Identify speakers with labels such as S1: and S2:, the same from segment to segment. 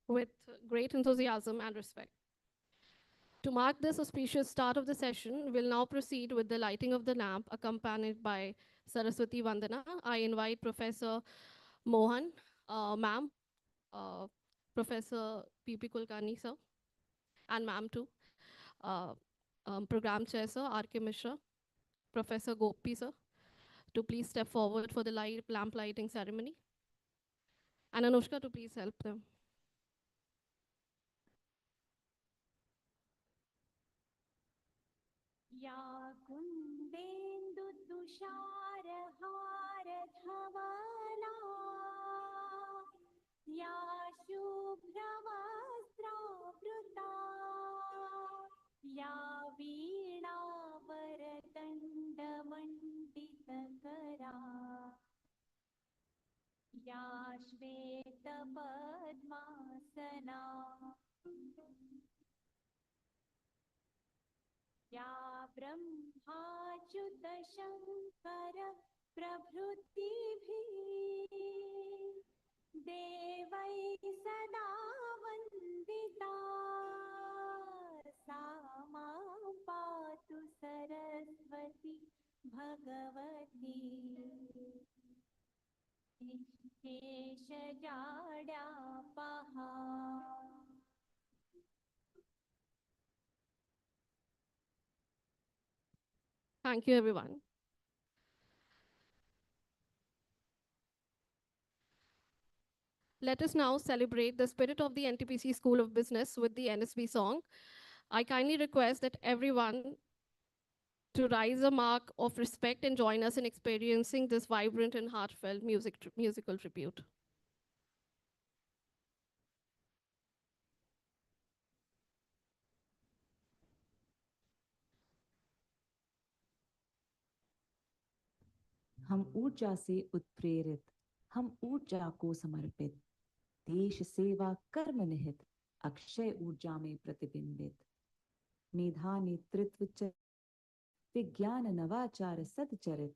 S1: with great enthusiasm and respect. To mark this auspicious start of the session, we'll now proceed with the lighting of the lamp, accompanied by Saraswati Vandana. I invite Professor Mohan, ma'am, uh, Professor P.P. Kulkarni, sir, and ma'am too, uh, Program Chair, sir, R.K. Mishra, Professor Gopi, sir, to please step forward for the lamp lighting ceremony, and Anushka to please help them.
S2: या कुन्देन्दुतुषारहारधवला या शुभ्रवस्त्रावृता या वीणावरदण्डमण्डितकरा या श्वेतपद्मासना या ब्रह्माच्युतशङ्कर प्रभृतिभिः देवैः सदा वन्दिता सा मां पातु Saraswati Bhagwati निःशेषजाड्यापहा.
S1: Thank you, everyone. Let us now celebrate the spirit of the NTPC School of Business with the NSB song. I kindly request that everyone to rise a mark of respect and join us in experiencing this vibrant and heartfelt musical tribute.
S3: हम ऊर्जा से उत्प्रेरित, हम ऊर्जा को समर्पित, देश सेवा कर्म निहित, अक्षय ऊर्जा में प्रतिबिंबित, मेधा नेतृत्व विज्ञान नवाचार सदचरित,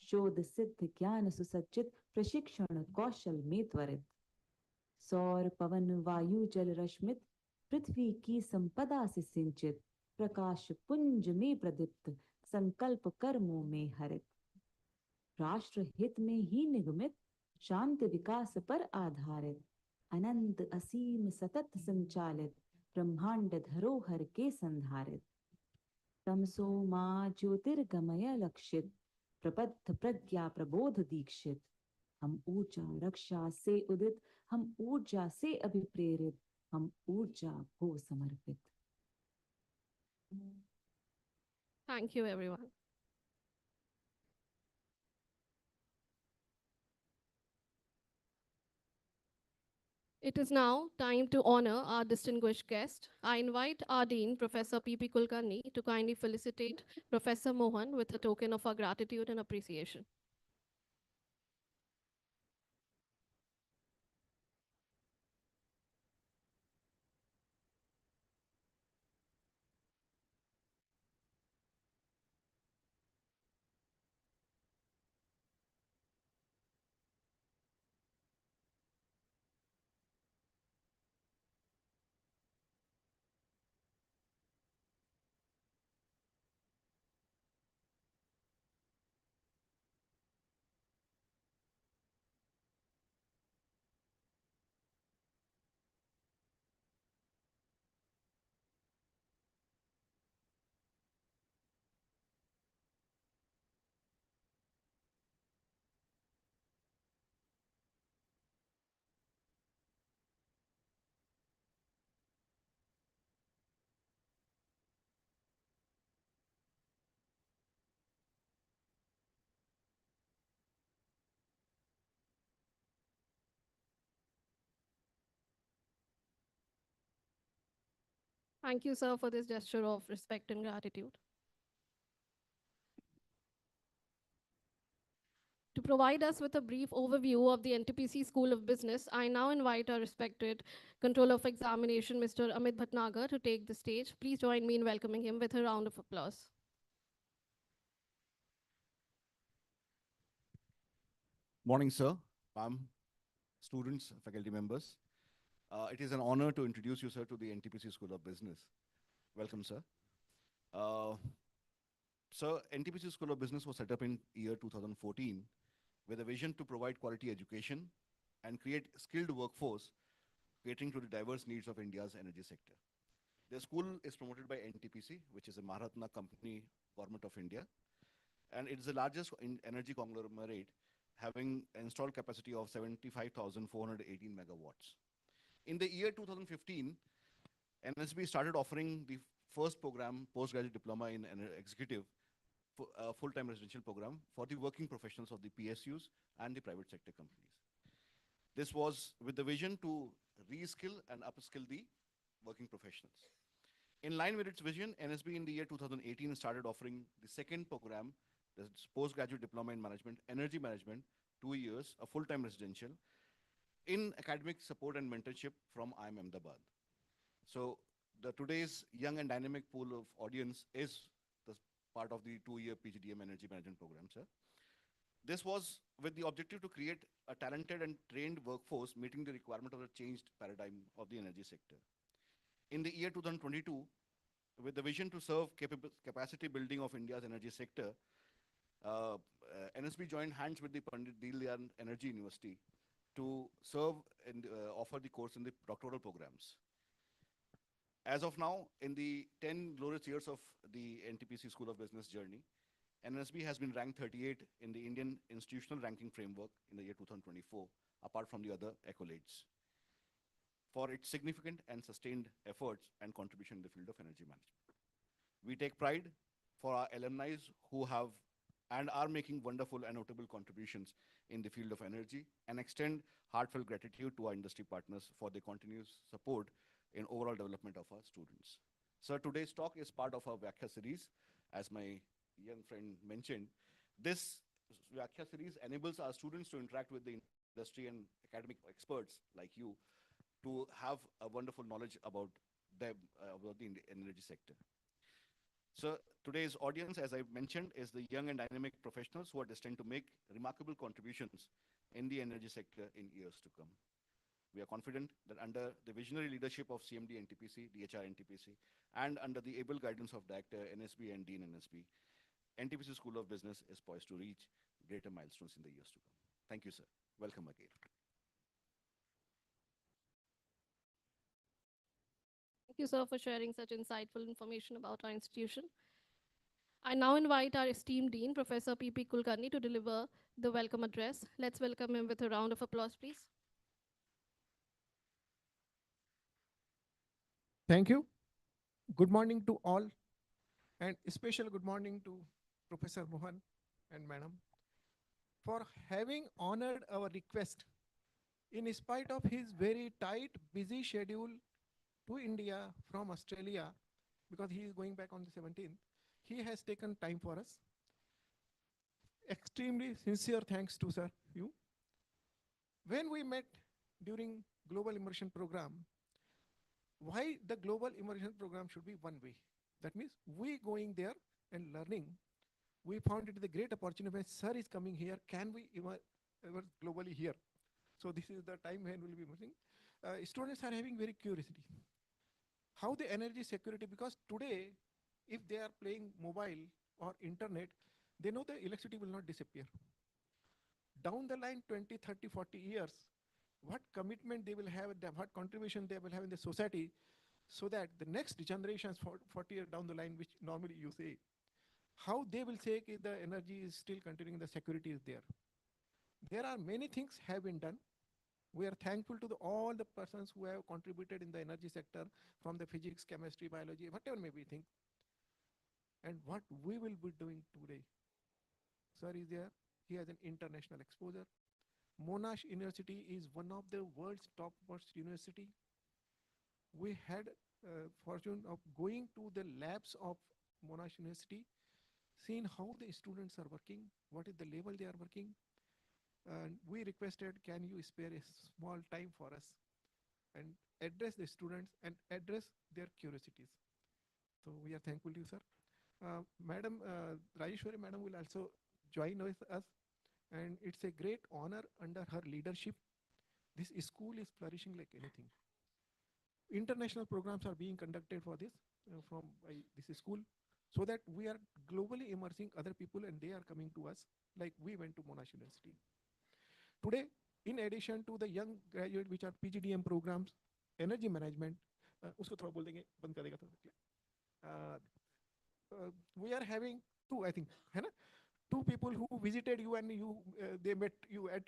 S3: शोध सिद्ध ज्ञान सुसज्जित, प्रशिक्षण कौशल में त्वरित, सौर पवन वायु जल रश्मित, पृथ्वी की संपदा से सिंचित, प्रकाश पुंज में प्रदीप्त, संकल्प कर्मों में हरित, राष्ट्र हित में ही निगमित, शांति विकास पर आधारित, अनंत असीम सतत संचालित, ब्रह्मांड धरोहर के संधारित, तमसो मां ज्योतिर्गमय लक्षित, प्रबद्ध प्रज्ञा प्रबोध दीक्षित, हम ऊर्जा रक्षा से उदित, हम ऊर्जा से अभिप्रेरित, हम ऊर्जा को समर्पित.
S1: Thank you, everyone. It is now time to honor our distinguished guest. I invite our Dean, Professor P.P. Kulkarni, to kindly felicitate Professor Mohan with a token of our gratitude and appreciation. Thank you, sir, for this gesture of respect and gratitude. To provide us with a brief overview of the NTPC School of Business, I now invite our respected Controller of Examination, Mr. Amit Bhatnagar, to take the stage. Please join me in welcoming him with a round of applause.
S4: Morning, sir, ma'am, students, faculty members. It is an honor to introduce you, sir, to the NTPC School of Business. Welcome, sir. Uh, so, NTPC School of Business was set up in year 2014 with a vision to provide quality education and create skilled workforce catering to the diverse needs of India's energy sector. The school is promoted by NTPC, which is a Maharatna company, Government of India, and it is the largest energy conglomerate having installed capacity of 75,418 megawatts. In the year 2015, NSB started offering the first program, postgraduate diploma in executive, full-time residential program for the working professionals of the PSUs and the private sector companies. This was with the vision to reskill and upskill the working professionals. In line with its vision, NSB in the year 2018 started offering the second program, the postgraduate diploma in management, energy management, 2 years, a full-time residential, in academic support and mentorship from IIM Ahmedabad. So the today's young and dynamic pool of audience is the part of the 2-year PGDM energy management program, sir. This was with the objective to create a talented and trained workforce meeting the requirement of the changed paradigm of the energy sector. In the year 2022, with the vision to serve capacity building of India's energy sector, NSB joined hands with the Pandit Deelyan Energy University to serve and offer the course in the doctoral programs. As of now, in the 10 glorious years of the NTPC School of Business journey, NSB has been ranked 38 in the Indian Institutional Ranking Framework in the year 2024, apart from the other accolades, for its significant and sustained efforts and contribution in the field of energy management. We take pride for our alumni who have and are making wonderful and notable contributions in the field of energy and extend heartfelt gratitude to our industry partners for their continuous support in overall development of our students. So today's talk is part of our Vyakhya series. As my young friend mentioned, this Vyakhya series enables our students to interact with the industry and academic experts like you to have a wonderful knowledge about the energy sector. So today's audience, as I mentioned, is the young and dynamic professionals who are destined to make remarkable contributions in the energy sector in years to come. We are confident that under the visionary leadership of CMD NTPC, DHR NTPC, and under the able guidance of Director NSB and Dean NSB, NTPC School of Business is poised to reach greater milestones in the years to come. Thank you, sir. Welcome again.
S1: Thank you, sir, for sharing such insightful information about our institution. I now invite our esteemed Dean, Professor P.P. Kulkarni, to deliver the welcome address. Let's welcome him with a round of applause, please.
S5: Thank you. Good morning to all, and special good morning to Professor Mohan and Madam for having honored our request in spite of his very tight, busy schedule to India from Australia, because he is going back on the 17th. He has taken time for us. Extremely sincere thanks to sir, you. When we met during Global Immersion Program, why the Global Immersion Program should be one way? That means we going there and learning. We found it a great opportunity when sir is coming here, can we ever globally here? So this is the time when we'll be moving. Students are having very curiosity. How the energy security, because today, if they are playing mobile or internet, they know the electricity will not disappear. Down the line, 20, 30, 40 years, what commitment they will have, what contribution they will have in the society, so that the next generations, 40 years down the line, which normally you say, how they will say if the energy is still continuing, the security is there. There are many things have been done. We are thankful to all the persons who have contributed in the energy sector, from the physics, chemistry, biology, whatever may be thing. And what we will be doing today. Sir is there. He has an international exposure. Monash University is one of the world's topmost university. We had fortune of going to the labs of Monash University, seeing how the students are working, what is the level they are working. And we requested, can you spare a small time for us and address the students and address their curiosities. So we are thankful to you, sir. Madam Rajeshwari Madam will also join with us, and it's a great honor under her leadership. This school is flourishing like anything. international programs are being conducted for this from this school, so that we are globally immersing other people and they are coming to us like we went to Monash University. Today, in addition to the young graduate which are PGDM programs, energy management, उसको थोड़ा बोल देंगे बंद कर देगा थोड़ा we are having two, I think, है ना? Two people who visited you and you they met you at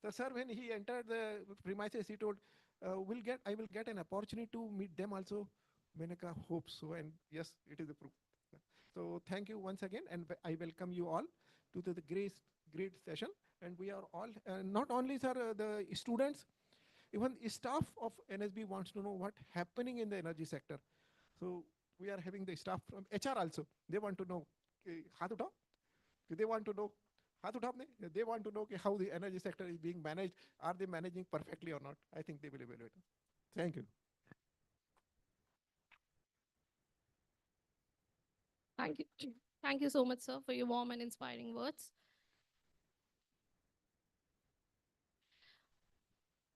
S5: the sir when he entered the premises he told I will get an opportunity to meet them also. मैंने कहा hope so, and yes, it is the proof. So thank you once again, and I welcome you all to the great session. And we are all not only sir the students, even staff of NSB wants to know what happening in the energy sector. So we are having the staff from HR also. They want to know. हाथ उठाओ. They want to know. हाथ उठाओ आपने. They want to know how the energy sector is being managed. Are they managing perfectly or not? I think they will evaluate. Thank you.
S1: Thank you. Thank you so much, sir, for your warm and inspiring words.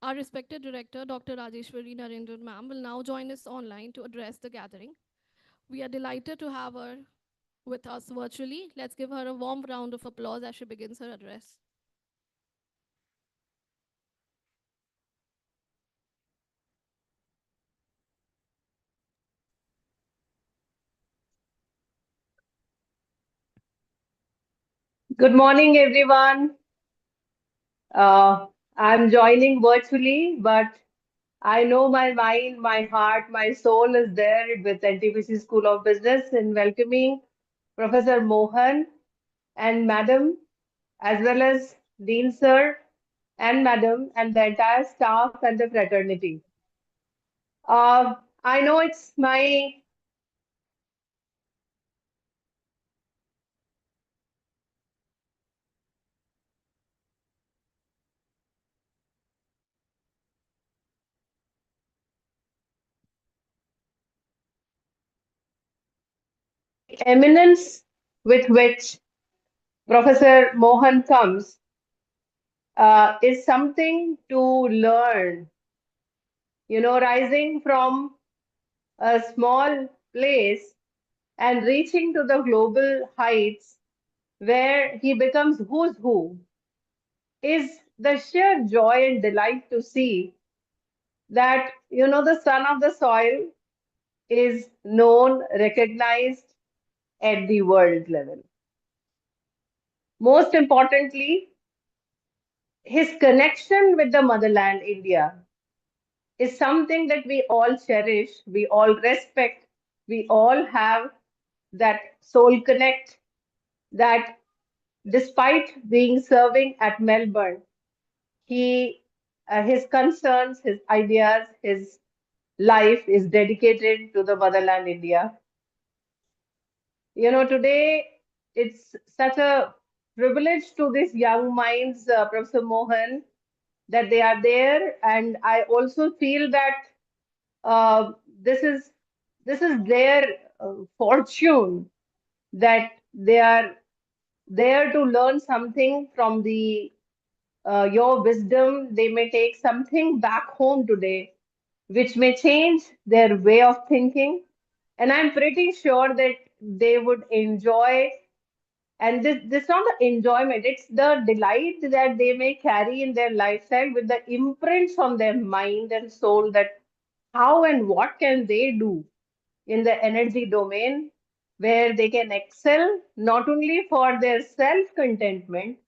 S1: Our respected director, Dr. Rajeshwari Narendran ma'am, will now join us online to address the gathering. We are delighted to have her with us virtually. Let's give her a warm round of applause as she begins her address.
S6: Good morning, everyone. I'm joining virtually, but I know my mind, my heart, my soul is there with NTPC School of Business in welcoming Professor Mohan and Madam, as well as Dean Sir and Madam, and the entire staff and the fraternity. I know it's my eminence with which Professor Mohan comes is something to learn. You know, rising from a small place and reaching to the global heights where he becomes who's who is the sheer joy and delight to see that, you know, the son of the soil is known, recognized at the world level. Most importantly, his connection with the motherland, India, is something that we all cherish, we all respect, we all have that soul connect that despite being serving at Melbourne, he his concerns, his ideas, his life is dedicated to the motherland India. You know, today it's such a privilege to these young minds, Professor Mohan, that they are there, and I also feel that uh, this is this is their fortune that they are there to learn something from the your wisdom. They may take something back home today, which may change their way of thinking. And I'm pretty sure that they would enjoy. And this not the enjoyment, it's the delight that they may carry in their lifestyle with the imprints on their mind and soul that how and what can they do in the energy domain where they can excel not only for their self contentment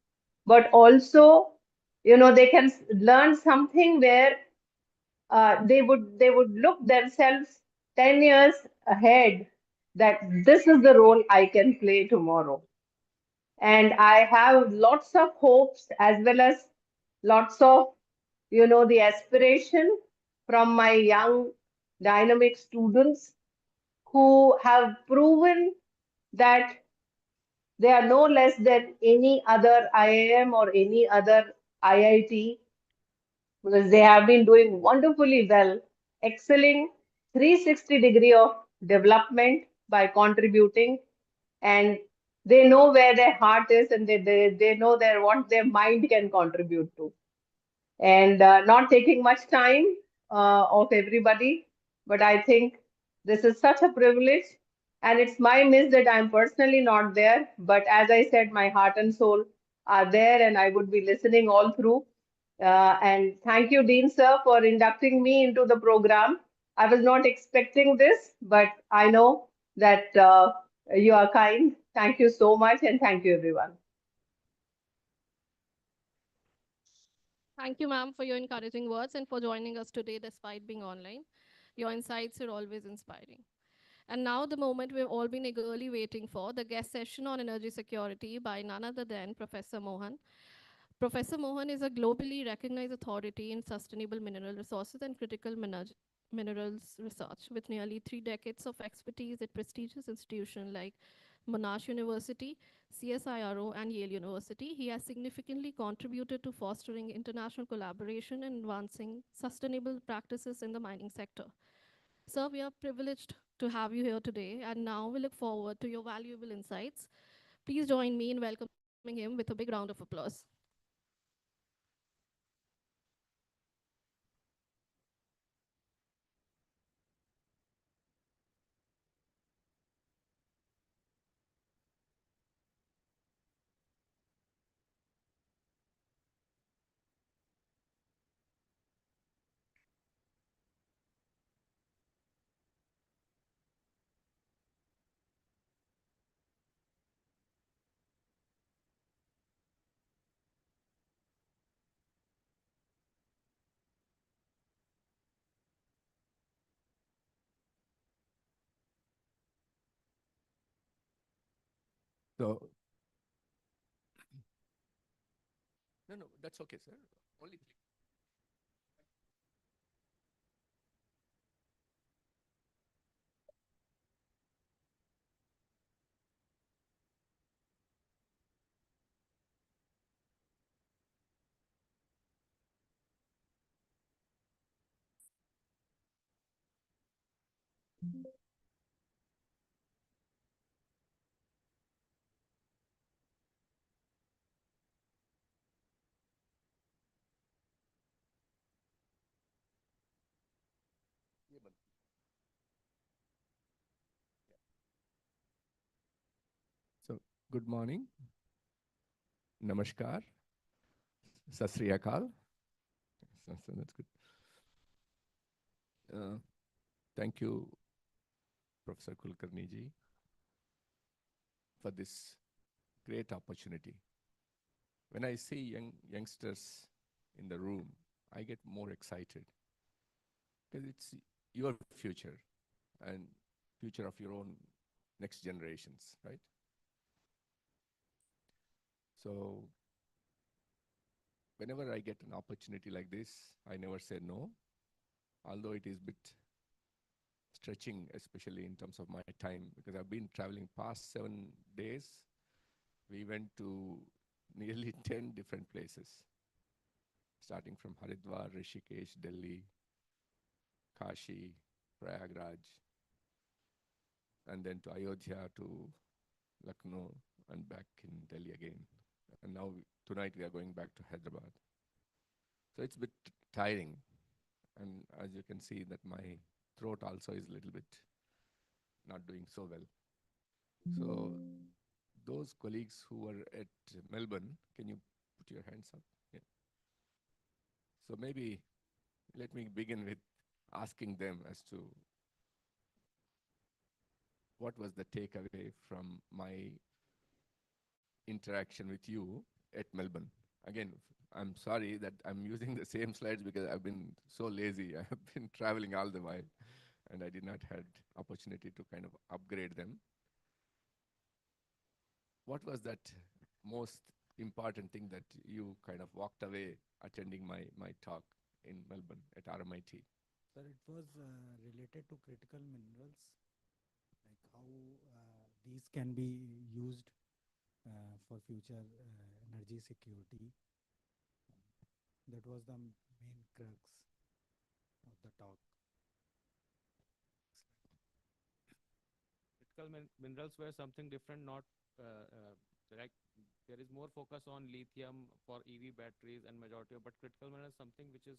S6: but also, you know, they can learn something where they would look themselves 10 years ahead that this is the role I can play tomorrow. And I have lots of hopes as well as lots of, you know, the aspiration from my young dynamic students who have proven that they are no less than any other IIM or any other IIT because they have been doing wonderfully well, excelling 360 degree of development by contributing, and they know where their heart is and they know what their mind can contribute to. And not taking much time of everybody, but I think this is such a privilege, and it's my miss that I'm personally not there. But as I said, my heart and soul are there, and I would be listening all through. And thank you, Dean Sir, for inducting me into the program. I was not expecting this, but I know that you are kind. Thank you so much, and thank you, everyone.
S1: Thank you, ma'am, for your encouraging words and for joining us today despite being online. Your insights are always inspiring. And now, the moment we've all been eagerly waiting for, the guest session on energy security by none other than Professor Mohan. Professor Mohan is a globally recognized authority in sustainable mineral resources and critical minerals research, with nearly 3 decades of expertise at prestigious institutions like Monash University, CSIRO, and Yale University. He has significantly contributed to fostering international collaboration and advancing sustainable practices in the mining sector. Sir, we are privileged to have you here today, and now we look forward to your valuable insights. Please join me in welcoming him with a big round of applause.
S7: So, no, no, that's okay, sir. Only three. ये बंद. So, good morning, namaskar, sat sri akal. So that's good. Thank you, Professor Kulkarni ji, for this great opportunity. When I see youngsters in the room, I get more excited because it's your future and future of your own next generations, right? So whenever I get an opportunity like this, I never say no, although it is a bit stretching, especially in terms of my time, because I've been traveling past 7 days. We went to nearly 10 different places, starting from Haridwar, Rishikesh, Delhi, Kashi, Prayagraj, and then to Ayodhya, to Lucknow, and back in Delhi again. And now tonight we are going back to Hyderabad. So it's a bit tiring. And as you can see that my throat also is a little bit not doing so well. So those colleagues who were at Melbourne, can you put your hands up? Yeah. So maybe let me begin with asking them as to what was the takeaway from my interaction with you at Melbourne. Again, I'm sorry that I'm using the same slides because I've been so lazy. I have been traveling all the while and I did not had opportunity to kind of upgrade them. What was that most important thing that you kind of walked away attending my talk in Melbourne at RMIT?
S8: Sir, it was related to critical minerals, like how these can be used for future energy security. That was the main crux of the talk.
S9: Critical minerals were something different, not like there is more focus on lithium for EV batteries and majority of, but critical minerals something which is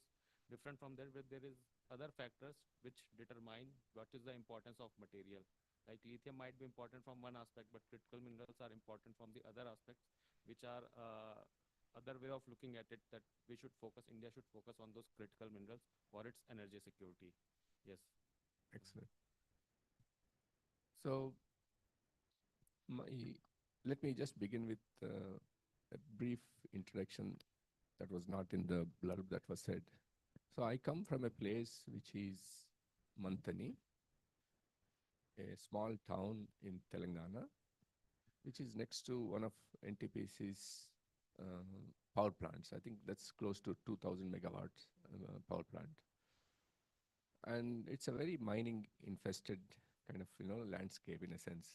S9: Different from that, where there is other factors which determine what is the importance of material. Like lithium might be important from one aspect, but critical minerals are important from the other aspects, which are other way of looking at it, that we should focus, India should focus on those critical minerals for its energy security. Yes.
S7: Excellent. So, my, let me just begin with a brief introduction that was not in the blurb that was said. So, I come from a place which is Mantani, a small town in Telangana, which is next to one of NTPC's power plants. I think that's close to 2,000 megawatts power plant. And it's a very mining infested kind of, landscape in a sense.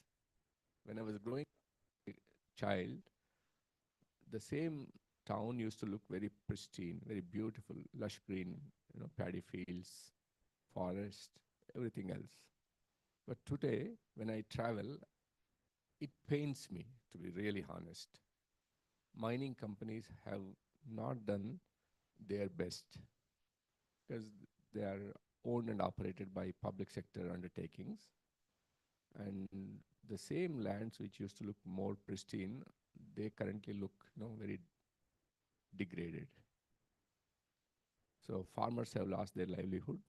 S7: When I was growing a child, the same town used to look very pristine, very beautiful, lush green, paddy fields, forest, everything else. But today, when I travel, it pains me, to be really honest. Mining companies have not done their best because they are owned and operated by public sector undertakings. And the same lands which used to look more pristine, they currently look, very degraded. So farmers have lost their livelihood,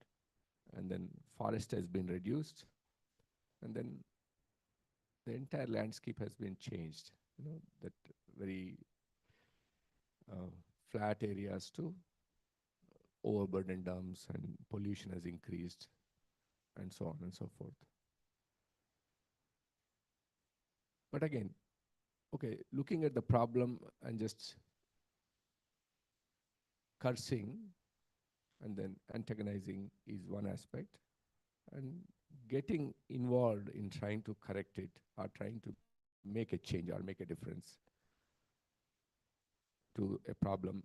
S7: and then forest has been reduced, and then the entire landscape has been changed. That very flat areas to overburdened dumps, and pollution has increased, and so on and so forth. But again, okay, looking at the problem and just cursing and then antagonizing is one aspect, and getting involved in trying to correct it or trying to make a change or make a difference to a problem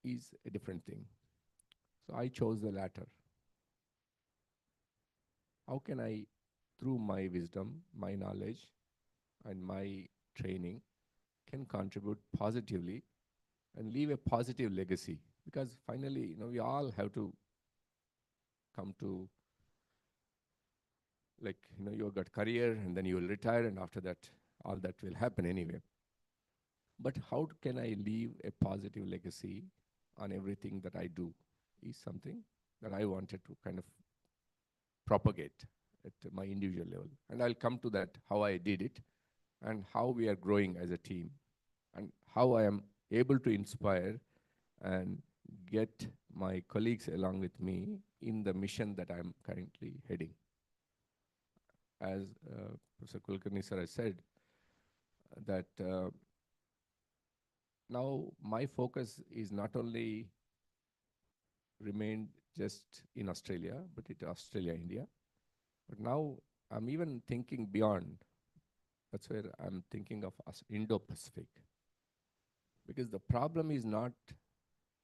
S7: is a different thing. So I chose the latter. How can I, through my wisdom, my knowledge, and my training, can contribute positively and leave a positive legacy? Because finally, we all have to come to, like, you've got career and then you will retire, and after that, all that will happen anyway. But how can I leave a positive legacy on everything that I do is something that I wanted to kind of propagate at my individual level. And I'll come to that, how I did it, and how we are growing as a team, and how I am able to inspire and get my colleagues along with me in the mission that I'm currently heading. As Professor Kulkarni sir has said, that now my focus is not only remained just in Australia, but it Australia, India. But now I'm even thinking beyond. That's where I'm thinking of Indo-Pacific. Because the problem is not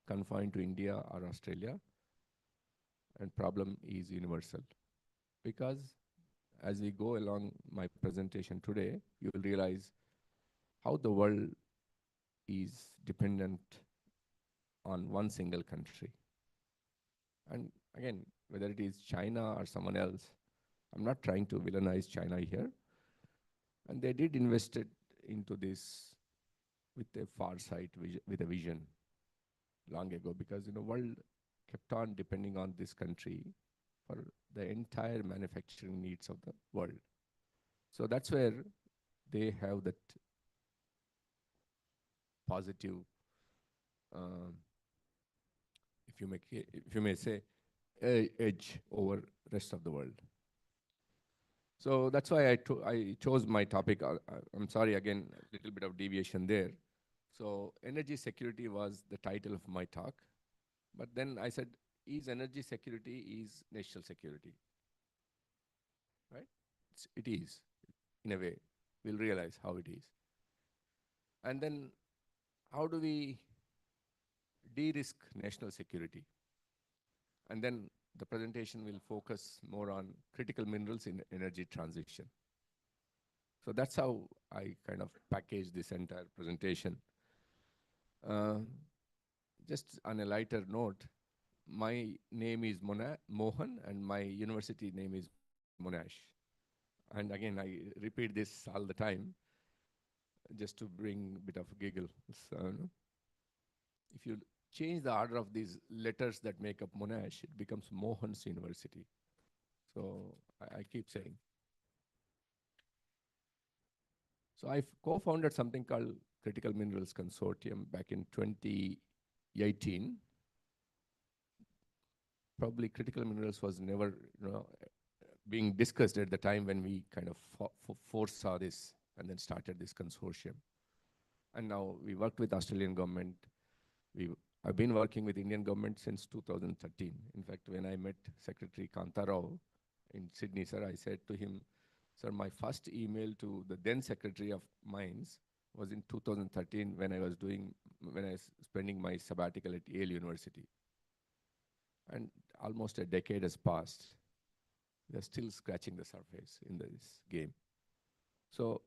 S7: confined to India or Australia, and problem is universal. Because as we go along my presentation today, you will realize how the world is dependent on one single country. And again, whether it is China or someone else, I'm not trying to villainize China here. And they did invest into this with a far sight, with a vision long ago, because world kept on depending on this country for the entire manufacturing needs of the world. So that's where they have that positive, if you may say, edge over rest of the world. So that's why I chose my topic. I'm sorry, again, a little bit of deviation there. So energy security was the title of my talk. But then I said, is energy security is national security? Right? It is, in a way. We'll realize how it is. And then how do we de-risk national security? And then the presentation will focus more on critical minerals in energy transition. So that's how I kind of package this entire presentation. just on a lighter note, my name is Mohan, and my university name is Monash. And again, I repeat this all the time just to bring a bit of a giggle. So, if you change the order of these letters that make up Monash, it becomes Mohan's University. So I keep saying. So I co-founded something called Critical Minerals Consortium back in 2018. Probably critical minerals was never, being discussed at the time when we kind of foresaw this and then started this consortium. And now we worked with Australian government. I've been working with Indian government since 2013. In fact, when I met Secretary Kanta Rao in Sydney, sir, I said to him, sir, my first email to the then Secretary of Mines was in 2013 when I was spending my sabbatical at Yale University. And almost a decade has passed. They're still scratching the surface in this game. So,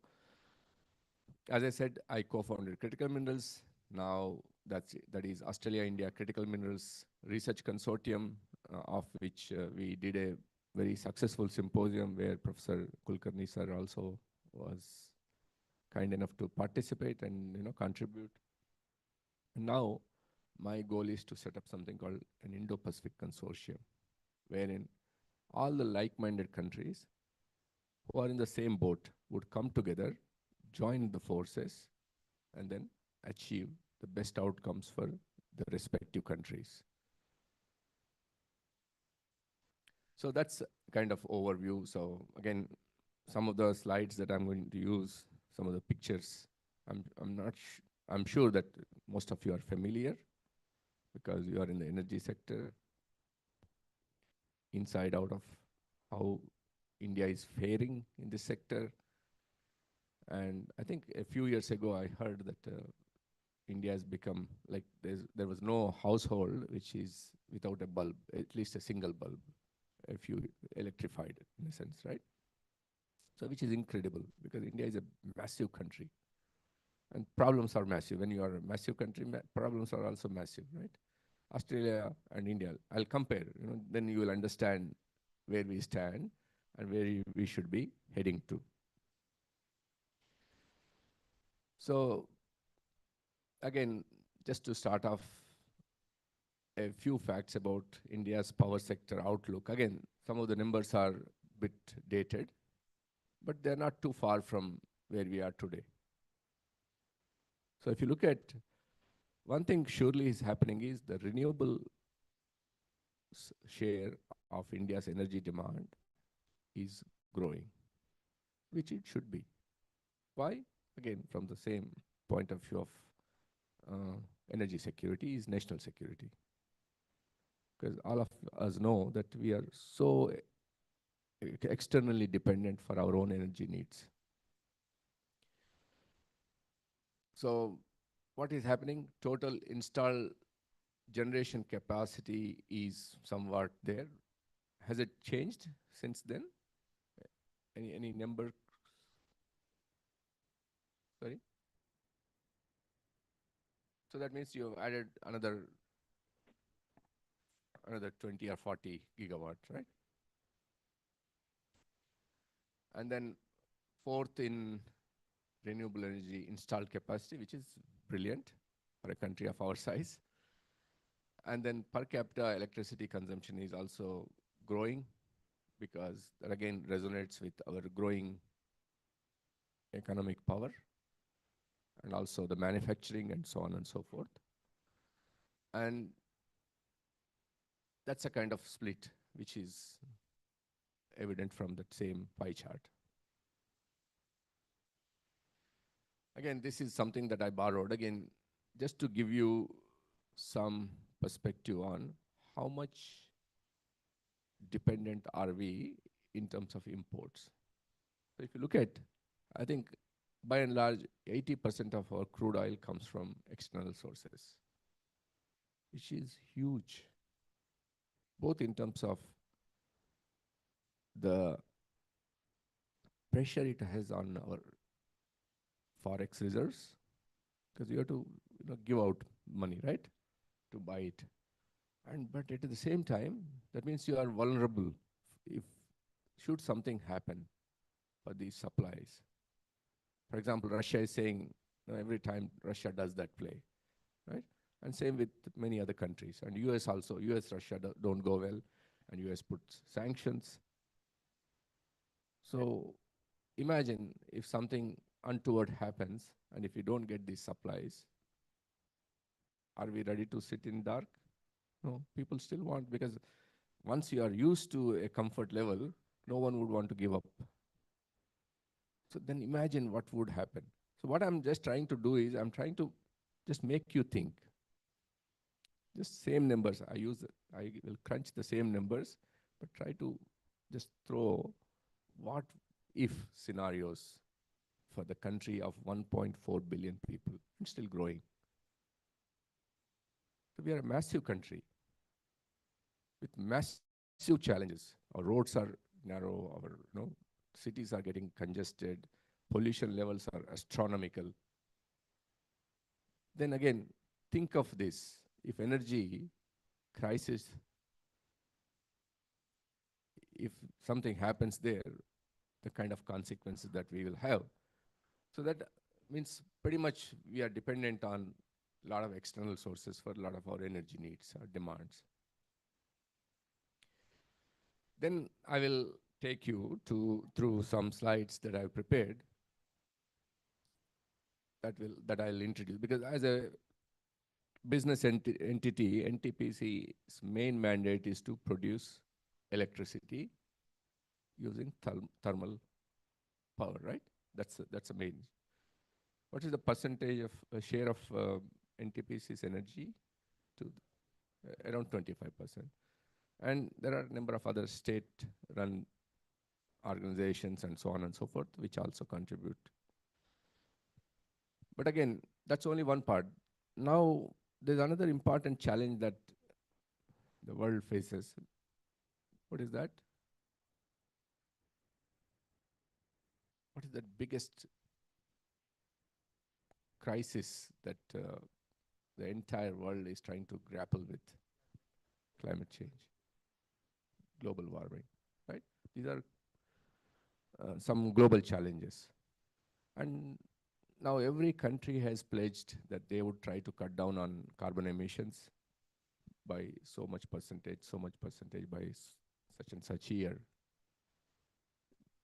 S7: as I said, I co-founded Critical Minerals. Now that is Australia-India Critical Minerals Research Consortium, of which we did a very successful symposium where Professor Kulkarni sir also was kind enough to participate and contribute. And now my goal is to set up something called an Indo-Pacific Consortium, wherein all the like-minded countries who are in the same boat would come together, join the forces, and then achieve the best outcomes for the respective countries. So that's kind of overview. So again, some of the slides that I'm going to use, some of the pictures, I'm sure that most of you are familiar because you are in the energy sector, inside out of how India is faring in this sector. And I think a few years ago, I heard that India has become like there was no household which is without a bulb, at least a single bulb, if you electrified it in a sense, right? So which is incredible because India is a massive country and problems are massive. When you are a massive country, problems are also massive, right? Australia and India, I'll compare, then you will understand where we stand and where we should be heading to. So again, just to start off, a few facts about India's power sector outlook. Again, some of the numbers are a bit dated, but they're not too far from where we are today. So if you look at one thing surely is happening is the renewable share of India's energy demand is growing, which it should be. Why? Again, from the same point of view of energy security is national security. Because all of us know that we are so externally dependent for our own energy needs. So what is happening? Total installed generation capacity is somewhat there. Has it changed since then? Any number? Sorry? So that means you've added another 20 or 40 gigawatts, right? And then fourth in renewable energy installed capacity, which is brilliant for a country of our size. And then per capita electricity consumption is also growing because that again resonates with our growing economic power and also the manufacturing and so on and so forth. And that's a kind of split which is evident from that same pie chart. Again, this is something that I borrowed, again, just to give you some perspective on how much dependent are we in terms of imports. So if you look at, I think by and large, 80% of our crude oil comes from external sources, which is huge, both in terms of the pressure it has on our forex reserves, because you have to give out money, right, to buy it. And but at the same time, that means you are vulnerable if should something happen for these supplies. For example, Russia is saying, every time Russia does that play, right? And same with many other countries. And US also, US, Russia don't go well, and US puts sanctions. So imagine if something untoward happens, and if you don't get these supplies, are we ready to sit in dark? No, people still want, because once you are used to a comfort level, no one would want to give up. So then imagine what would happen. So what I'm just trying to do is I'm trying to just make you think. Just same numbers. I will crunch the same numbers, but try to just throw what if scenarios for the country of 1.4 billion people and still growing. So we are a massive country with massive challenges. Our roads are narrow, our cities are getting congested, pollution levels are astronomical. Then again, think of this. If energy crisis, if something happens there, the kind of consequences that we will have. So that means pretty much we are dependent on a lot of external sources for a lot of our energy needs or demands. Then I will take you through some slides that I've prepared that I'll introduce, because as a business entity, NTPC's main mandate is to produce electricity using thermal power, right? That's a main. What is the percentage of share of NTPC's energy? To around 25%. And there are a number of other state-run organizations and so on and so forth, which also contribute. But again, that's only one part. Now, there's another important challenge that the world faces. What is that? What is the biggest crisis that the entire world is trying to grapple with? Climate change, global warming, right? These are some global challenges. And now every country has pledged that they would try to cut down on carbon emissions by so much percentage by such and such year.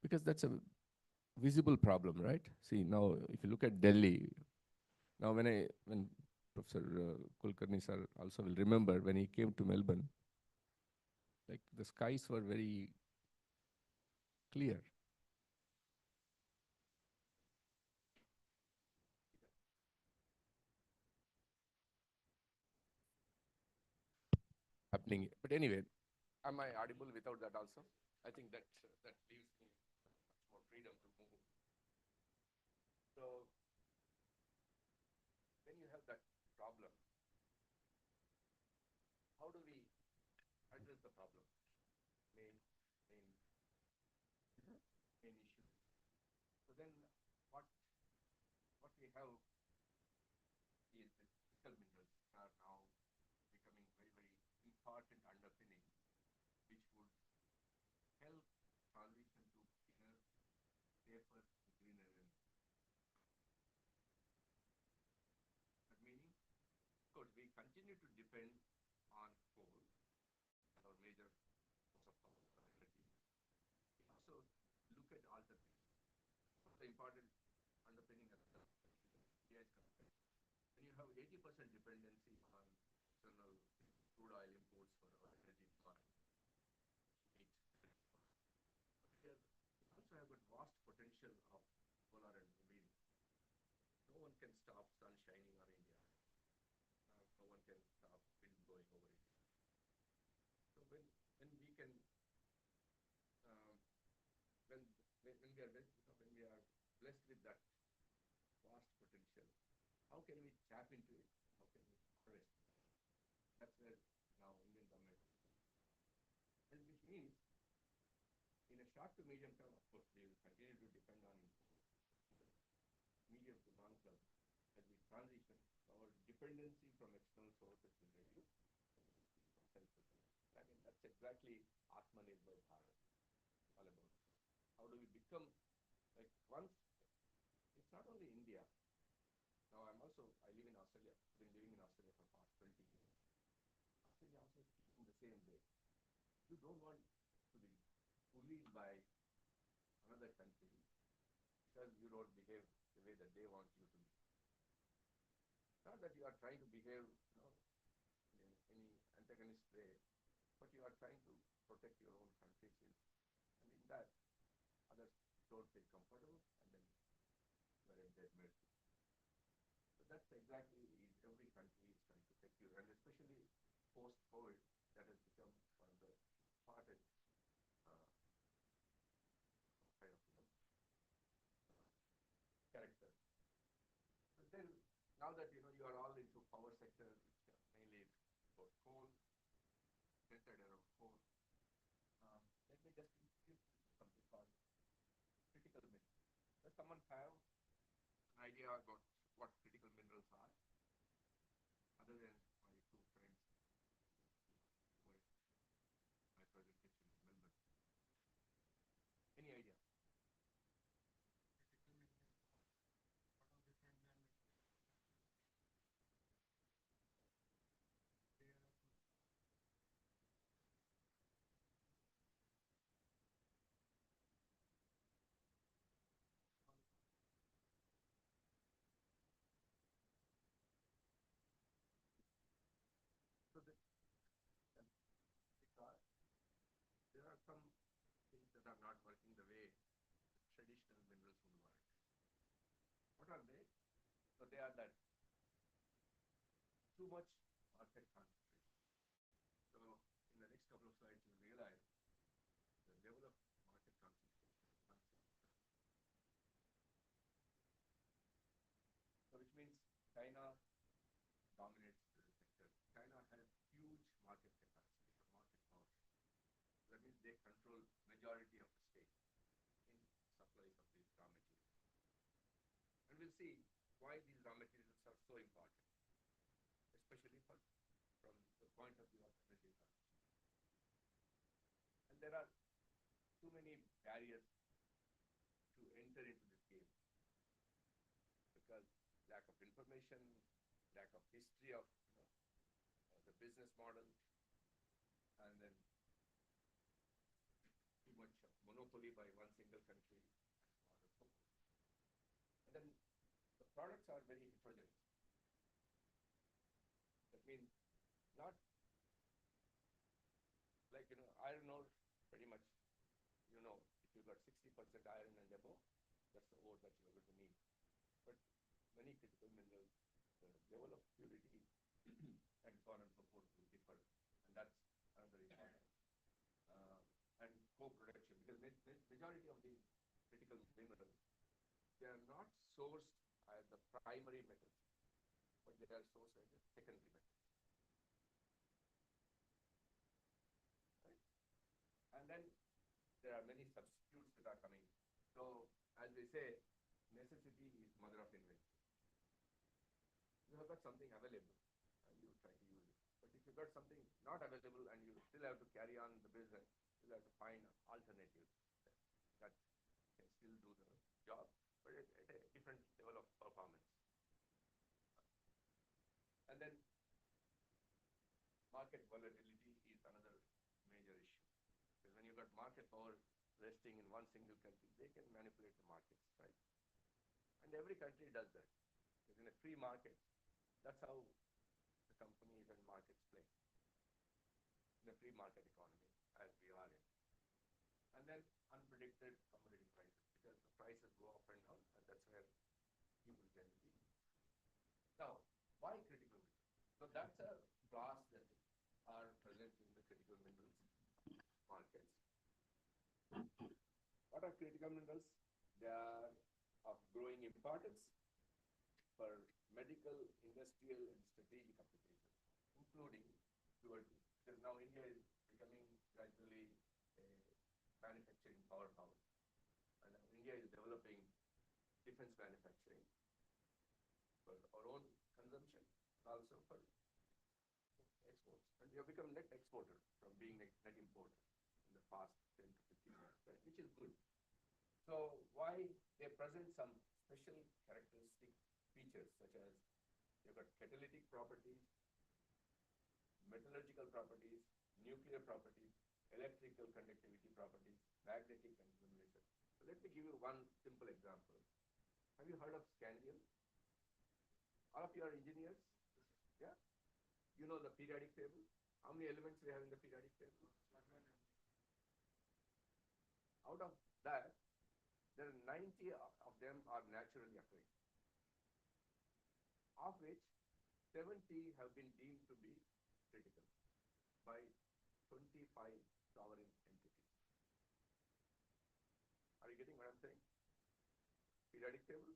S7: Because that's a visible problem, right? See, now if you look at Delhi, now when Professor Kulkarni sir also will remember when he came to Melbourne, like the skies were very clear. Happening. But anyway, am I audible without that also? I think that that leaves me much more freedom to move. So when you have that problem, how do we address the problem? Main issue. So then what we have is the critical minerals are now becoming very important underpinning, which would help transition to cleaner, safer, and greener energy. That meaning, of course, we continue to depend on coal as our major source of power for energy. We also look at alternatives. The important underpinning as far as India is concerned. When you have 80% dependency on external crude oil imports for our energy demand, here we also have got vast potential of solar and wind. No one can stop sun shining on India. No one can stop wind blowing over India. So when we can when we are blessed with that vast potential, how can we tap into it? How can we harvest it? That's where now Indian government, and which means in a short to medium term, of course, they will continue to depend on medium to long term as we transition our dependency from external sources will reduce, self-reliance. I mean, that's exactly Atmanirbhar Bharat all about. How do we become, like, once, it's not only India. Now, I live in Australia, been living in Australia for the past 20 years. Australia also is in the same way. You don't want to be bullied by another country because you don't behave the way that they want you to be. Not that you are trying to behave, in any antagonist way, but you are trying to protect your own country's interests. And in that, others don't feel comfortable, and then you are at their mercy. So that's exactly every country is trying to secure, and especially post-COVID, that has become one of the hardest kind of character. But then, now that you are all into power sector, which mainly is about coal, centered around coal, let me just give something called critical minerals. Does someone have an idea about what critical minerals are, other than my two friends who were my presentation in Melbourne? Any idea? So because there are some things that are not working the way traditional minerals would work. What are they? So they are that too much market concentration. So in the next couple of slides, you'll realize the level of market concentration is unacceptable. So which means China dominates the sector. China has huge market capacity or market power. That means they control majority of the stake in supplies of these raw materials. And we'll see why these raw materials are so important, especially from the point of view of energy transition. And there are too many barriers to enter into this game because lack of information, lack of history of the business model, and then too much monopoly by one single country, and so on and so forth. And then the products are very heterogeneous. That means not like iron ore, pretty much if you got 60% iron and above, that's the ore that you're going to need. But many critical minerals, the level of purity and so on and so forth will differ, and that's another important. And co-production, because majority of the critical minerals, they are not sourced as the primary metals, but they are sourced as the secondary metals. Right? And then there are many substitutes that are coming. So as they say, necessity is mother of invention. You have got something available and you try to use it. But if you got something not available and you still have to carry on the business, you'll have to find alternatives that can still do the job, but at a different level of performance. And then market volatility is another major issue. Because when you got market power resting in one single country, they can manipulate the markets, right? And every country does that. Because in a free market, that's how the companies and markets play. In a free market economy, as we are in. And then unpredicted commodity prices, because the prices go up and down, and that's where people tend to be. Now, why critical minerals? So that's a class that are present in the critical minerals markets. What are critical minerals? They are of growing importance for medical, industrial, and strategic applications, including purity. Because now India is becoming gradually a manufacturing powerhouse. And India is developing defense manufacturing for our own consumption, also for exports. And we have become net exporter from being net importer in the past 10 to 15 years, right? Which is good. So why they present some special characteristic features such as you've got catalytic properties, metallurgical properties, nuclear properties, electrical conductivity properties, magnetic conformation. So let me give you one simple example. Have you heard of scandium? All of you are engineers? Yeah? You know the periodic table? How many elements we have in the periodic table? Out of that, there are 90 of them are naturally occurring, of which 70 have been deemed to be critical by 25 sovereign entities. Are you getting what I'm saying? Periodic table,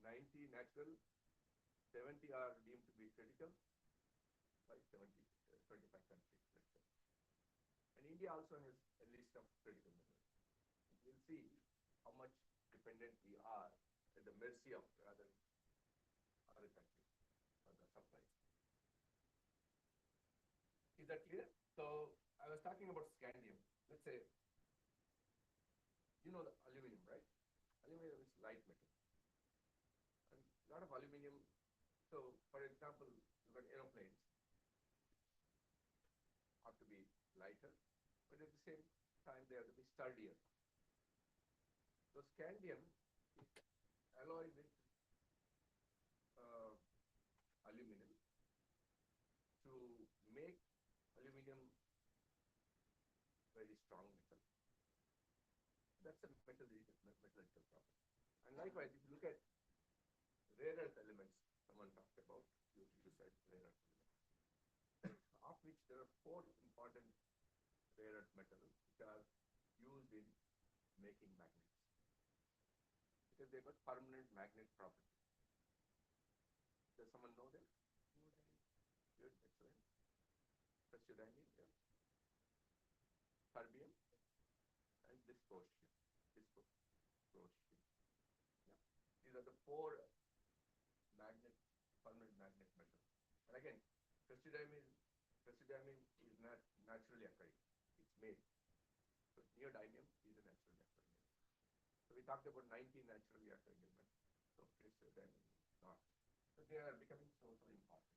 S7: 90 natural, 70 are deemed to be critical by 25 countries, let's say. And India also has a list of critical minerals. We'll see how much dependent we are at the mercy of other countries for the supply. Is that clear? So I was talking about scandium. Let's say, you know the aluminum, right? Aluminum is light metal. And a lot of aluminum. So for example, you've got aeroplanes have to be lighter, but at the same time they have to be sturdier. So scandium is alloyed with aluminum to make aluminum very strong metal. That's a metallurgical property. And likewise, if you look at rare earth elements, someone talked about, you said rare earth elements, of which there are 4 important rare earth metals which are used in making magnets, because they've got permanent magnet property. Does someone know them? Good, excellent. Praseodymium, yeah. Terbium, and dysprosium. Yeah. These are the 4 permanent magnet metals. And again, praseodymium is not naturally occurring. It's made. So neodymium is a naturally occurring element. So we talked about 19 naturally occurring elements. So praseodymium is not. So they are becoming so important.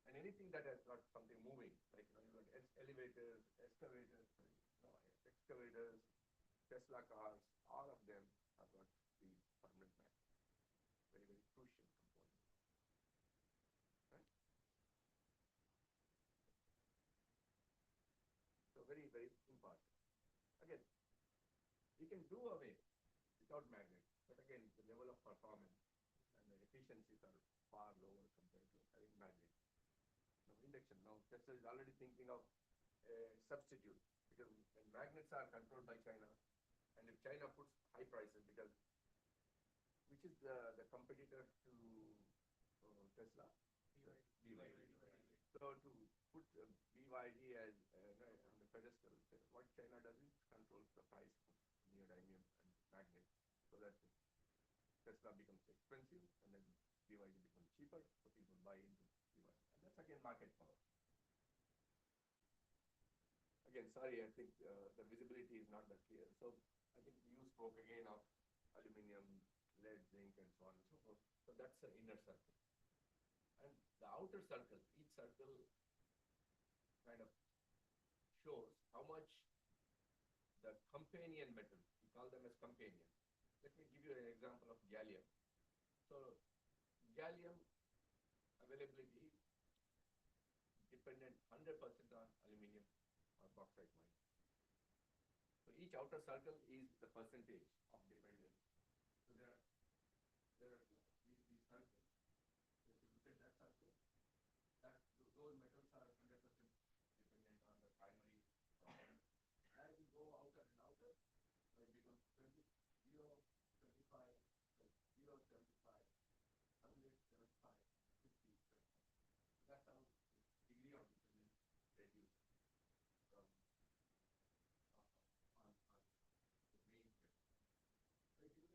S7: And anything that has got something moving, like you've got elevators, excavators, Tesla cars, all of them have got the permanent magnet. Very, very crucial component. Right? So very, very important. Again, we can do away without magnets, but again, the level of performance and the efficiencies are far lower compared to having magnets. Induction. Now, Tesla is already thinking of a substitute, because when magnets are controlled by China, and if China puts high prices, because which is the competitor to Tesla? BYD. So to put BYD as on the pedestal, what China does is controls the price of neodymium and magnets, so that Tesla becomes expensive and then BYD becomes cheaper, so people buy into BYD. And that's again market power. Again, sorry, I think the visibility is not that clear. So I think you spoke again of aluminum, lead, zinc, and so on and so forth. So that's the inner circle. And the outer circle, each circle kind of shows how much the companion metals, we call them as companion. Let me give you an example of gallium. So gallium availability dependent 100% on aluminum or bauxite mining. So each outer circle is the percentage of dependence. So there are these circles. So if you look at that circle, those metals are 100% dependent on the primary component. As you go outer and outer, so it becomes 0, 25, 0, 75, 100, 75, 50, 75. So that's how the degree of dependence reduces from on the main metal. So if you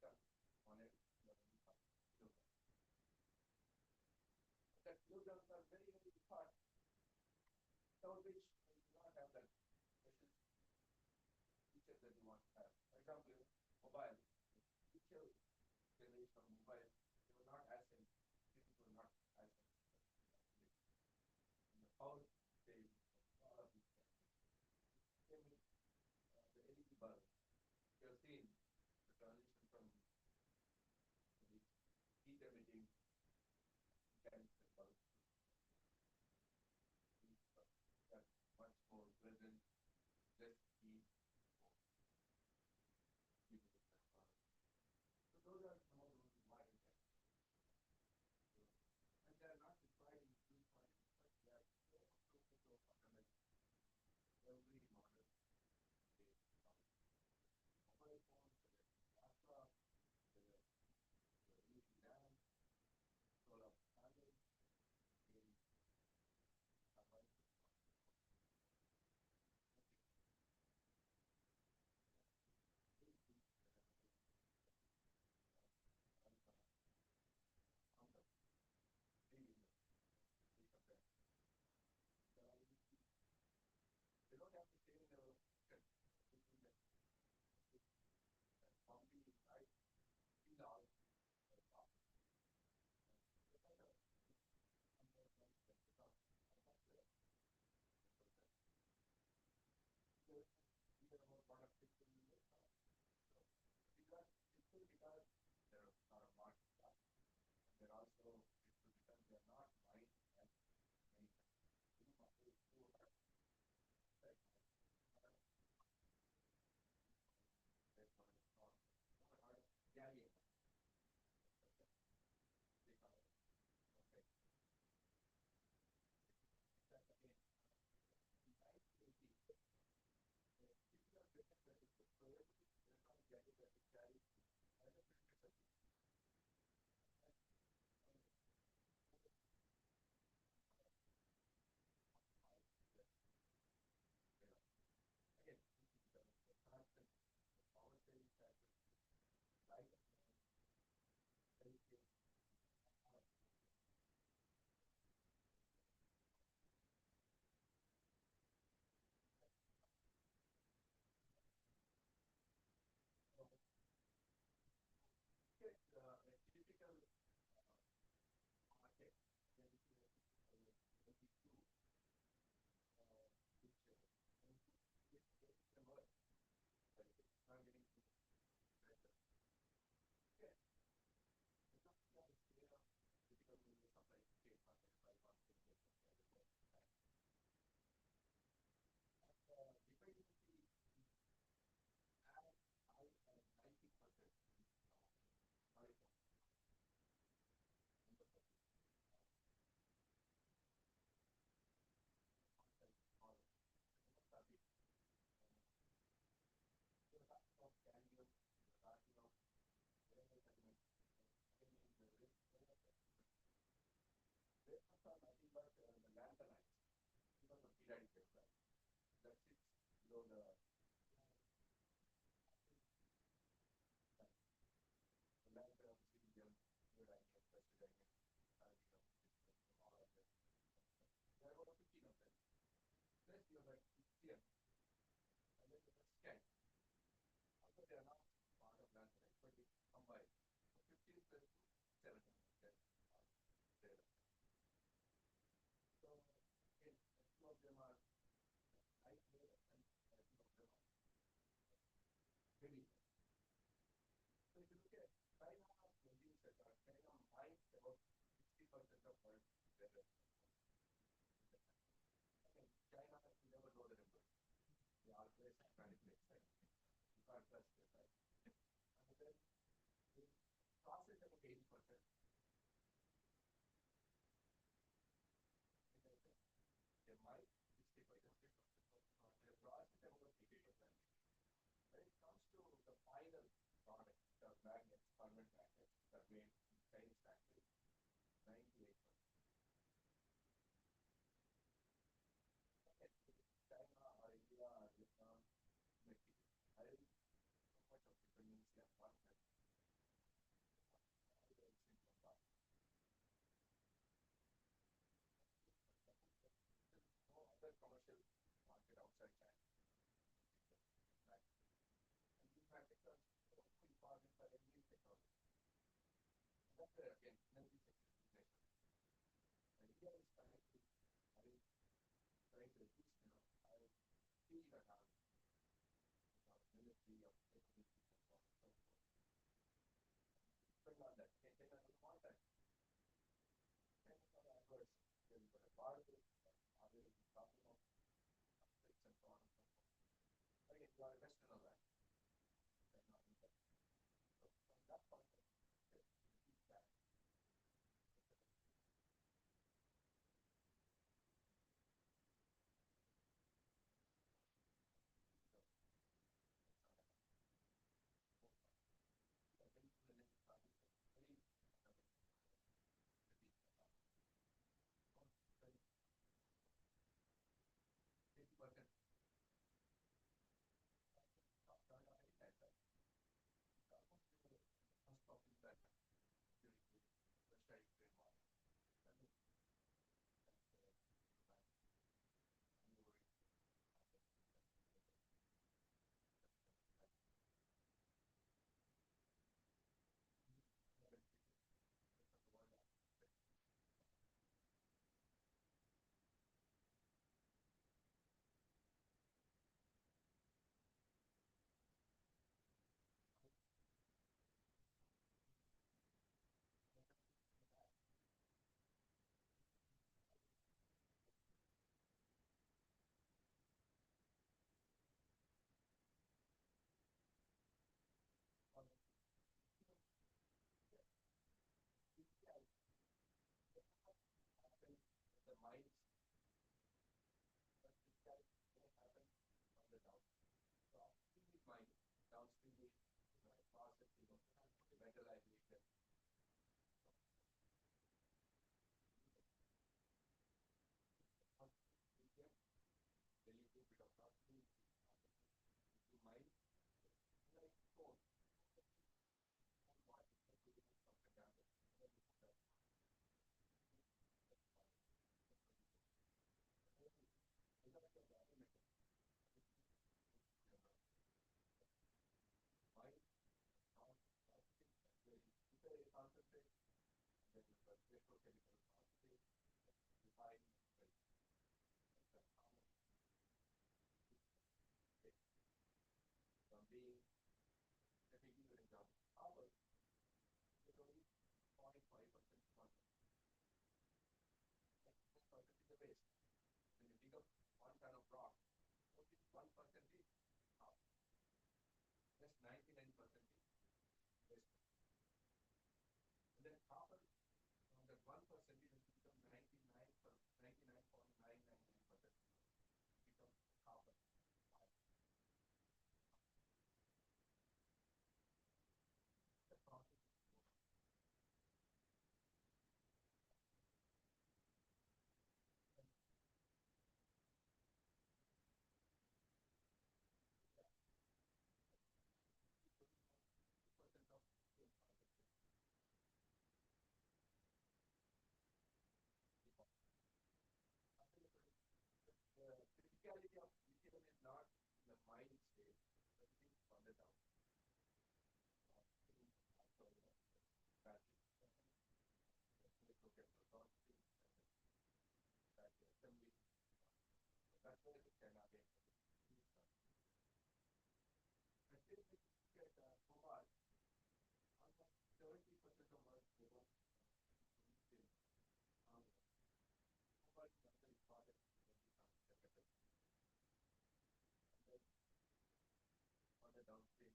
S7: ton on a kilogram. That kilograms are very, very hard, without which you do not have that special features that you want to have. For example, mobile, the initial generation of mobile, they were not as sensitive. Things were not as sensitive. And the power they all of these things. Same with the LED bulb. You have seen the transition from the heat emitting mechanical bulb to these bulbs. That's much more pleasant, less heat, more beautiful technology. So those are some of those modern technologies. And they are not required in huge quantities, but they are so fundamental. Every modern day technology. Mobile phones, laptops, using lamps, solar panels, in turbines. They don't have the same level of strength. Everything that pumping inside is all the top. The kind of unfortunate strength is not much less. These are more product pictures in the car. So these are simple because they're not a market class. And they're also simple because they're not mined as many times. You know, it's too hard. Right? That's why it's not more hard. Yeah, yeah. They call it. Okay. That's again. In 1980, the physical printed circuit was probably electronic gadget that is carried as a printed circuit. Again, this is the constant, the power saving factor, light and delicate. Get a typical market, then this is a typical 22 picture. And it's getting worse. Like it's not getting better. Okay. It's not on the scale of typical movie supply chain market by 1 billion. Dependency is as high as 90% in sorry for number of content or most of it. You're talking of candidates, you're talking of various elements. Again, the risk are nothing but the lanthanides because of periodic table. That sits below the lantern of cesium, neodymium, praseodymium, aluminum, all of them. There are about 15 of them. Plus you have lithium, and then you have scan. Although they are not part of lanthanide, but they combine. So 15 plus 2, 7 of them are there. So again, two of them are lightweight and two of them are heavy. So if you look at China produces or China mines about 60% of world rare earth. Again, China, you never know the numbers. They always manipulate, right? You can't trust them, right? And then they process about 80%. They mine 60%. They process about 80%. When it comes to the final product, the magnets, permanent magnets that are made in Chinese factories, 98%. Okay, China or India or Vietnam, Mexico, I don't know much of dependency on one country. commercial market outside China. Right? And these magnets are so important for energy technology. And that's where again energy security is national. And India is trying to reduce, our huge account with our military, our capabilities, and so on and so forth. Depend on that. China doesn't want that. China is not adverse. They've got a part of it. Are they problem of conflicts and so on and so forth? But again, you are invested on that. They're not interested. So from that point of view, keep that. The mines, but this guy may happen on the downstream. So upstream is mining, downstream is processing, metallization. Then you do a bit of processing, you mine, like coal. Concentrate, then you got petrochemical processing, refining, from being, let me give you an example. Power is only 0.5% content. 10% is the waste. When you dig up 1 ton of rock, only 1% is power. Just 99% is waste. And then copper, from that 1% it has become 99.999%. Becomes copper. The process is slow. The criticality of lithium is not in the mining stage, but it is further down. Battery, electrochemical processing, battery assembly. So that's where it can again. And then if you look at cobalt, almost 70% of our cobalt is in cobalt is another important energy semiconductor. And then on the downstream,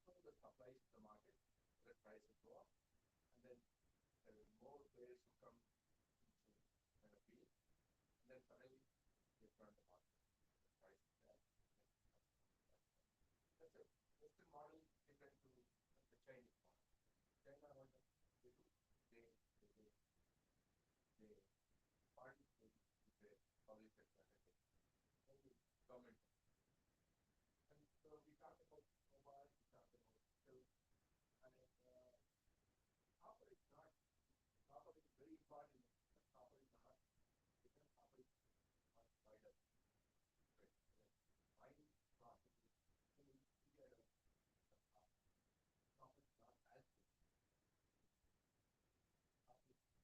S7: So the supply to the market, the price will go up, and then there will be more players who come into kind of field, and then suddenly you turn the market, the price is there. That's a Western model different to the Chinese model. China, what they do, they they they participate with the public sector and the government. And so we talked about mobile, we talked about skills, and copper is not, copper is very important, but copper is not, because copper is not wider. Right? Mining process is in India, copper is not as good. Copper is not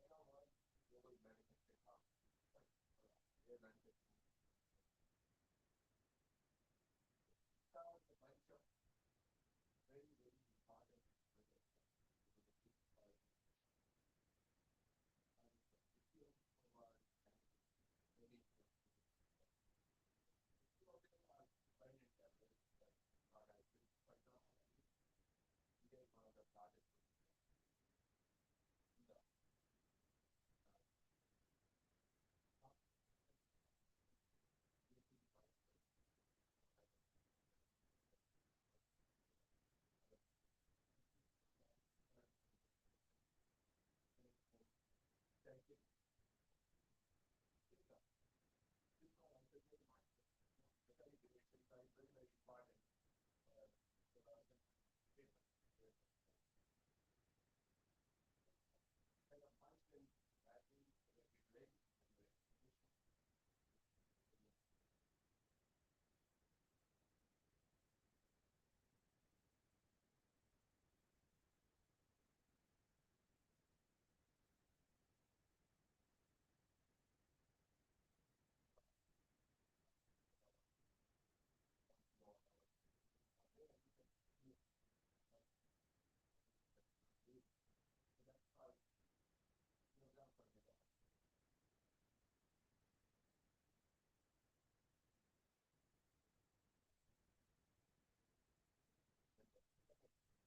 S7: China was global manufacturing hub, but their manufacturing found a bunch of very, very important projects to the big quality and the lithium cobalt and maybe two of them are abundant levels, but not as big. For example, India is one of the largest producers in the lithium prices. Thank you. Silicon also very much, especially the silicon is very, very important for the paper. And a function battery electric lake and the emission. So that's called kilogram per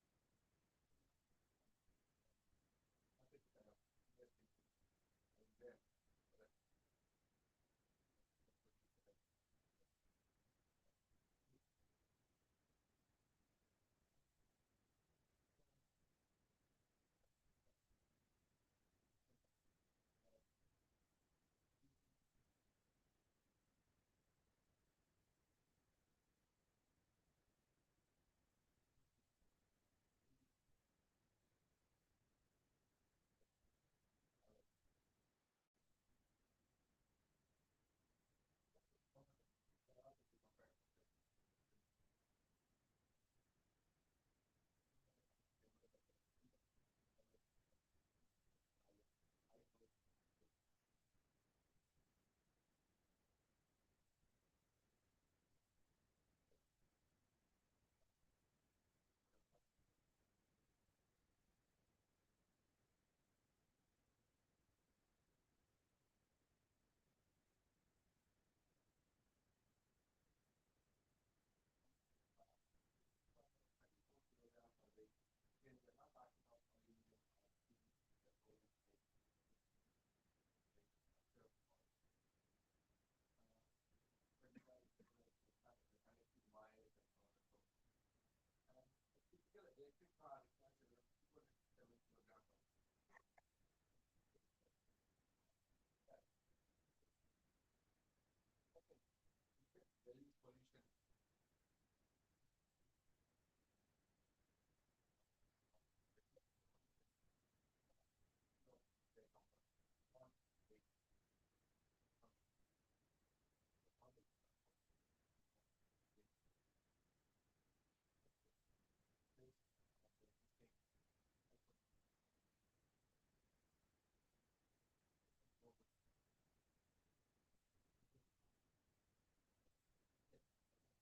S7: megawatt. Market kind of invest into and then so that kilogram per day. Again, we're not talking about aluminum or steel, the gold state, the structure or vertical, the connecting wires and so on and so forth. And a typical electric car requires around 207 kilograms of that. Okay, Delhi's pollution. No, they come from one state, from the public transport, this of the existing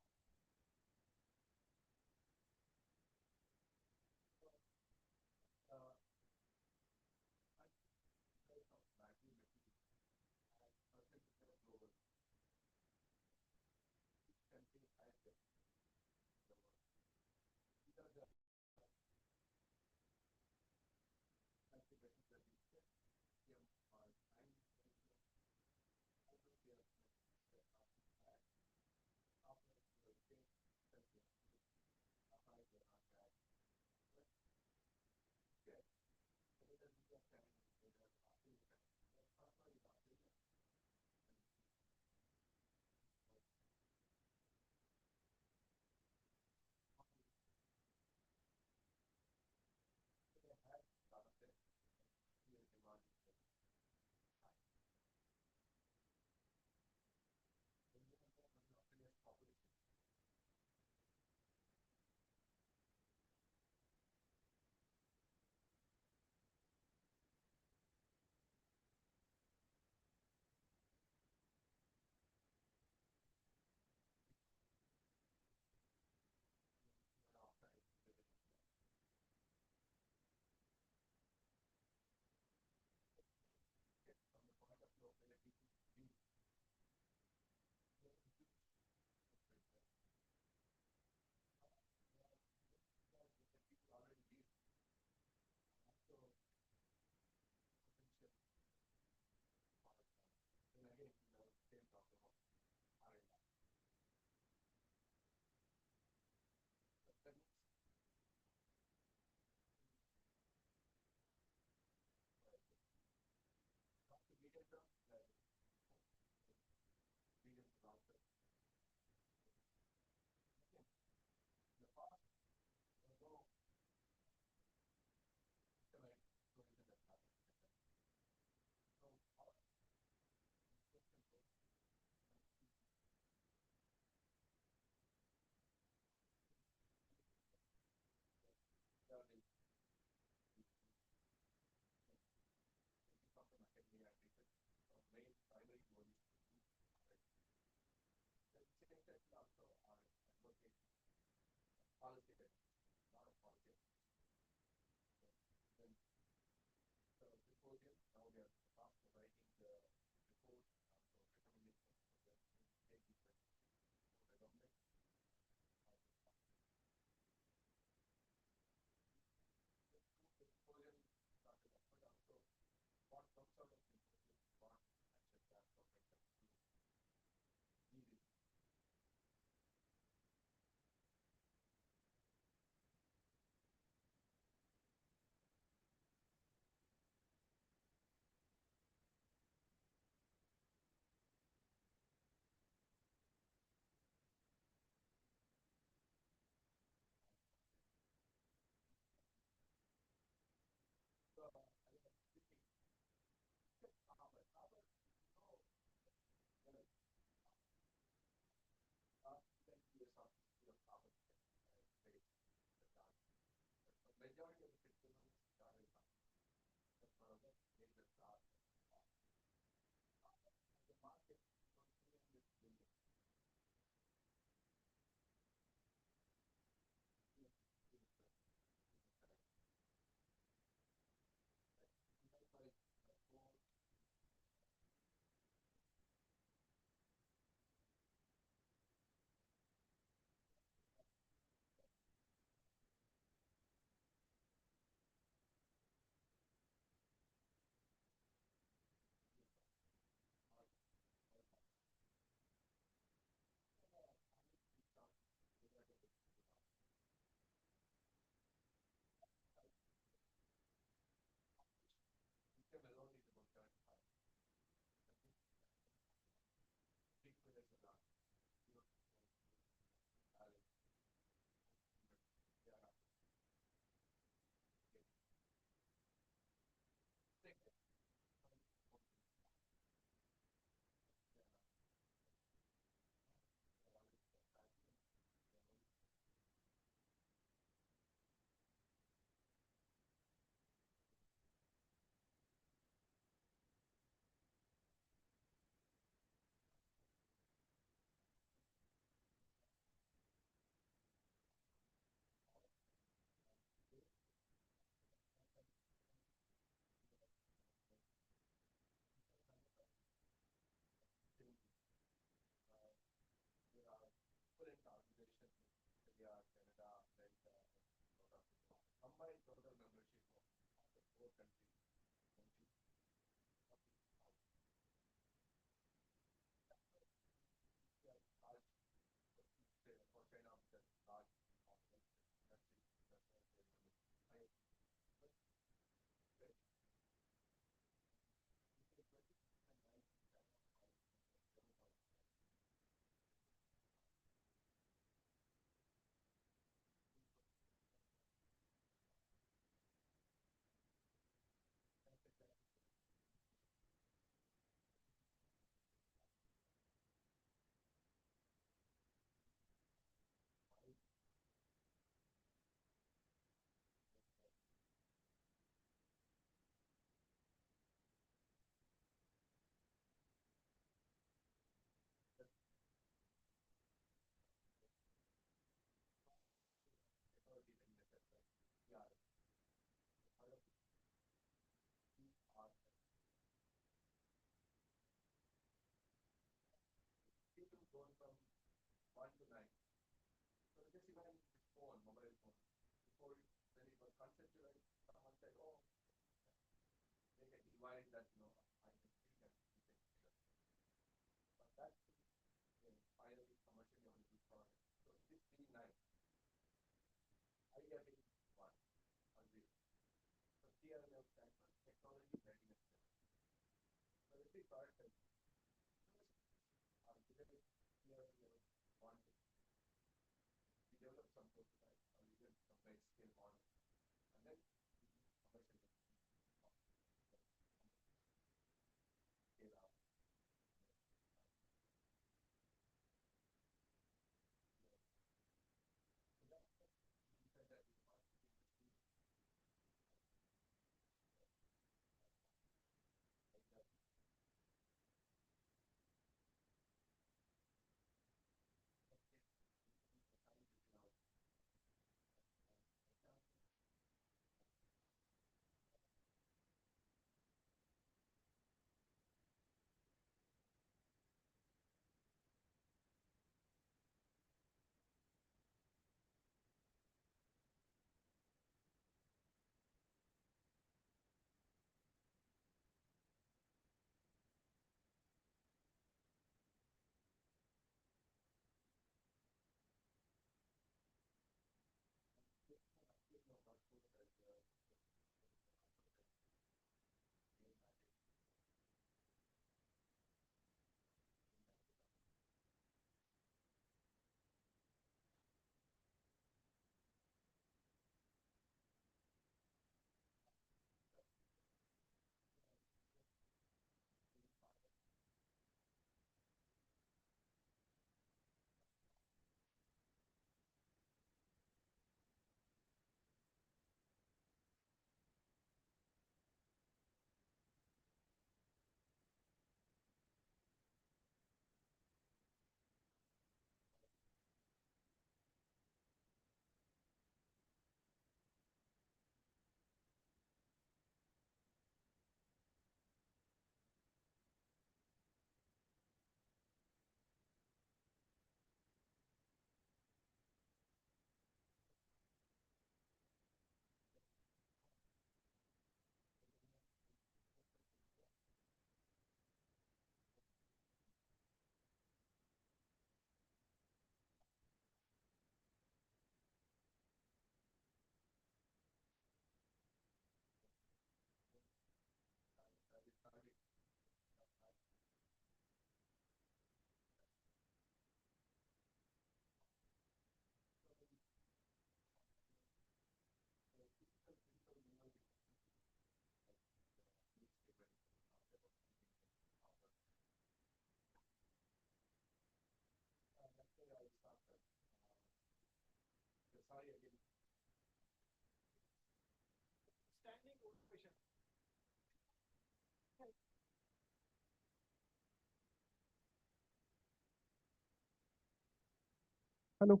S5: Hello.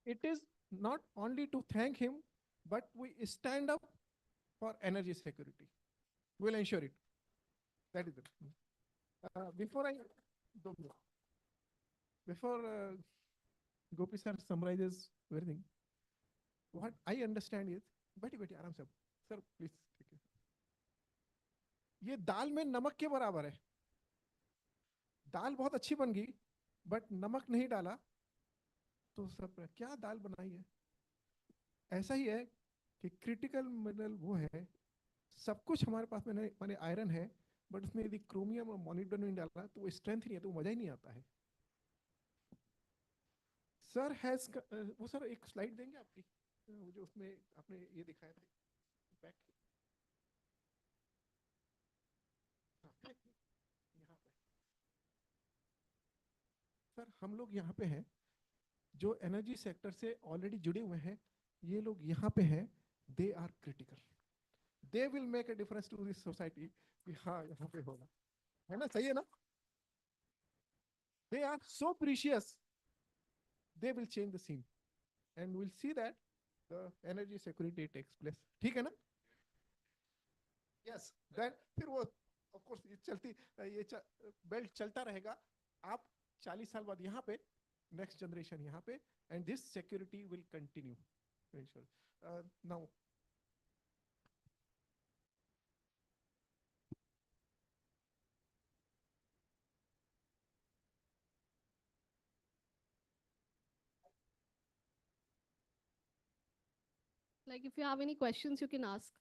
S5: It is not only to thank him, but we stand up for energy security. We'll ensure it. That is it. Before I before Gopi sir summarizes everything, what I understand is बैठिए बैठिए आराम से sir please. ये दाल में नमक के बराबर है। दाल बहुत अच्छी बन गई बट नमक नहीं डाला तो सब क्या दाल बनाई है। ऐसा ही है कि क्रिटिकल मिनरल वो है, सब कुछ हमारे पास में माने आयरन है बट उसमें यदि क्रोमियम और मोलिब्डेनम डाला तो वो स्ट्रेंथ नहीं है, तो मजा ही नहीं आता है। सर हैज वो सर एक स्लाइड देंगे आपकी, वो जो उसमें आपने ये दिखाया था बैक। हाँ, यहाँ पे सर हम लोग यहाँ पे हैं जो एनर्जी सेक्टर से ऑलरेडी जुड़े हुए हैं, ये लोग यहाँ पे हैं, they are critical, they will make a difference to this society. हाँ यहाँ पे होगा, है ना, सही है ना, they are so precious, they will change the scene and we'll see that the energy security takes place। ठीक है ना, यस देन फिर वो ऑफ कोर्स ये चलती, ये बेल्ट चलता रहेगा। आप 40 साल बाद यहाँ पे, नेक्स्ट जनरेशन यहाँ पे, and this security will continue now.
S1: Like if you have any questions, you can ask.